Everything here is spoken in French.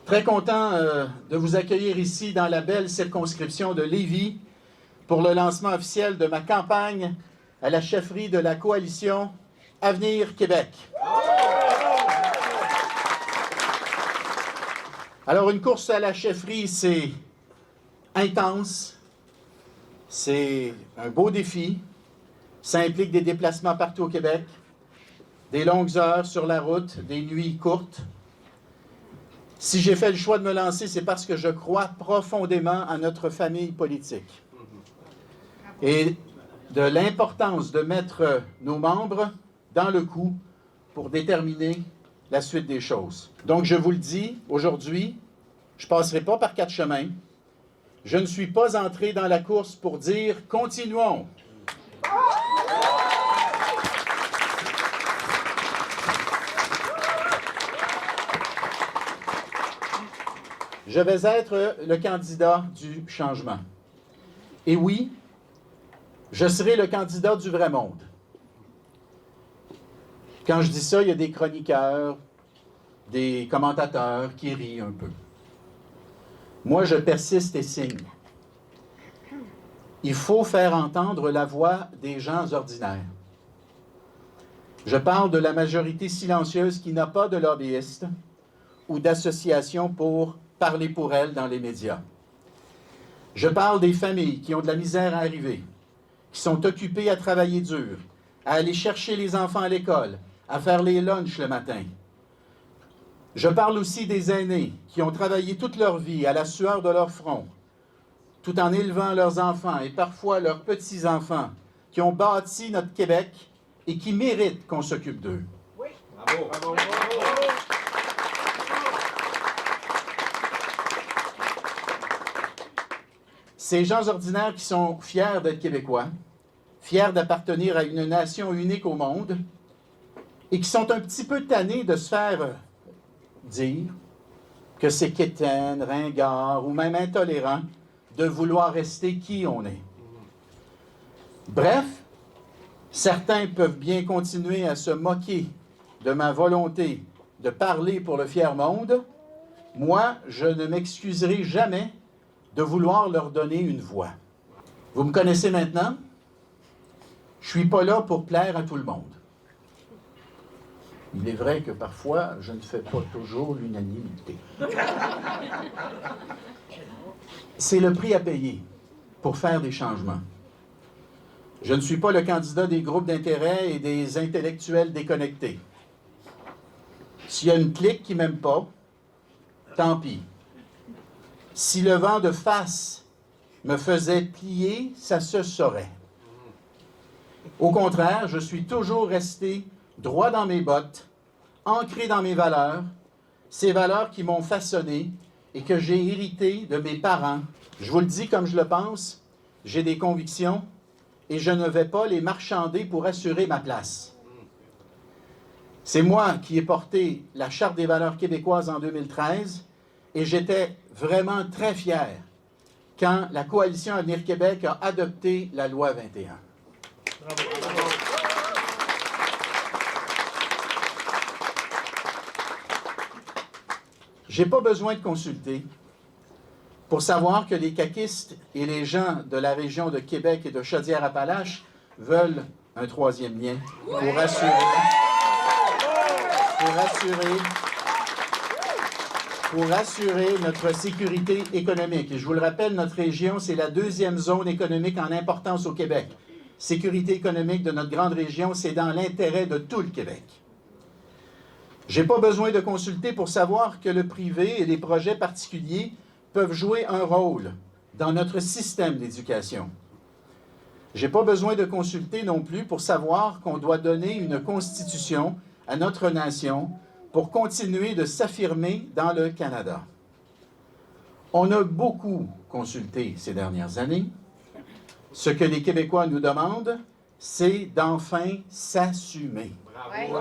Très content de vous accueillir ici dans la belle circonscription de Lévis pour le lancement officiel de ma campagne à la chefferie de la coalition Avenir Québec. Alors, une course à la chefferie, c'est intense, c'est un beau défi, ça implique des déplacements partout au Québec, des longues heures sur la route, des nuits courtes. Si j'ai fait le choix de me lancer, c'est parce que je crois profondément à notre famille politique et de l'importance de mettre nos membres dans le coup pour déterminer la suite des choses. Donc, je vous le dis, aujourd'hui, je ne passerai pas par quatre chemins. Je ne suis pas entré dans la course pour dire « continuons ». Je vais être le candidat du changement. Et oui, je serai le candidat du vrai monde. Quand je dis ça, il y a des chroniqueurs, des commentateurs qui rient un peu. Moi, je persiste et signe. Il faut faire entendre la voix des gens ordinaires. Je parle de la majorité silencieuse qui n'a pas de lobbyiste ou d'association pour parler pour elle dans les médias. Je parle des familles qui ont de la misère à arriver, qui sont occupées à travailler dur, à aller chercher les enfants à l'école, à faire les lunchs le matin. Je parle aussi des aînés qui ont travaillé toute leur vie à la sueur de leur front, tout en élevant leurs enfants et parfois leurs petits-enfants, qui ont bâti notre Québec et qui méritent qu'on s'occupe d'eux. Oui. Bravo, bravo, bravo. Ces gens ordinaires qui sont fiers d'être Québécois, fiers d'appartenir à une nation unique au monde et qui sont un petit peu tannés de se faire dire que c'est quétaine, ringard ou même intolérant de vouloir rester qui on est. Bref, certains peuvent bien continuer à se moquer de ma volonté de parler pour le fier monde. Moi, je ne m'excuserai jamais de vouloir leur donner une voix. Vous me connaissez maintenant? Je ne suis pas là pour plaire à tout le monde. Il est vrai que parfois, je ne fais pas toujours l'unanimité. C'est le prix à payer pour faire des changements. Je ne suis pas le candidat des groupes d'intérêt et des intellectuels déconnectés. S'il y a une clique qui ne m'aime pas, tant pis. Si le vent de face me faisait plier, ça se saurait. Au contraire, je suis toujours resté droit dans mes bottes, ancré dans mes valeurs, ces valeurs qui m'ont façonné et que j'ai héritées de mes parents. Je vous le dis comme je le pense, j'ai des convictions et je ne vais pas les marchander pour assurer ma place. C'est moi qui ai porté la Charte des valeurs québécoises en 2013 et j'étais vraiment très fier quand la Coalition Avenir Québec a adopté la loi 21. Bravo. Je n'ai pas besoin de consulter pour savoir que les caquistes et les gens de la région de Québec et de Chaudière-Appalaches veulent un troisième lien pour assurer notre sécurité économique. Et je vous le rappelle, notre région, c'est la deuxième zone économique en importance au Québec. Sécurité économique de notre grande région, c'est dans l'intérêt de tout le Québec. Je n'ai pas besoin de consulter pour savoir que le privé et les projets particuliers peuvent jouer un rôle dans notre système d'éducation. Je n'ai pas besoin de consulter non plus pour savoir qu'on doit donner une constitution à notre nation pour continuer de s'affirmer dans le Canada. On a beaucoup consulté ces dernières années. Ce que les Québécois nous demandent, c'est d'enfin s'assumer. Bravo.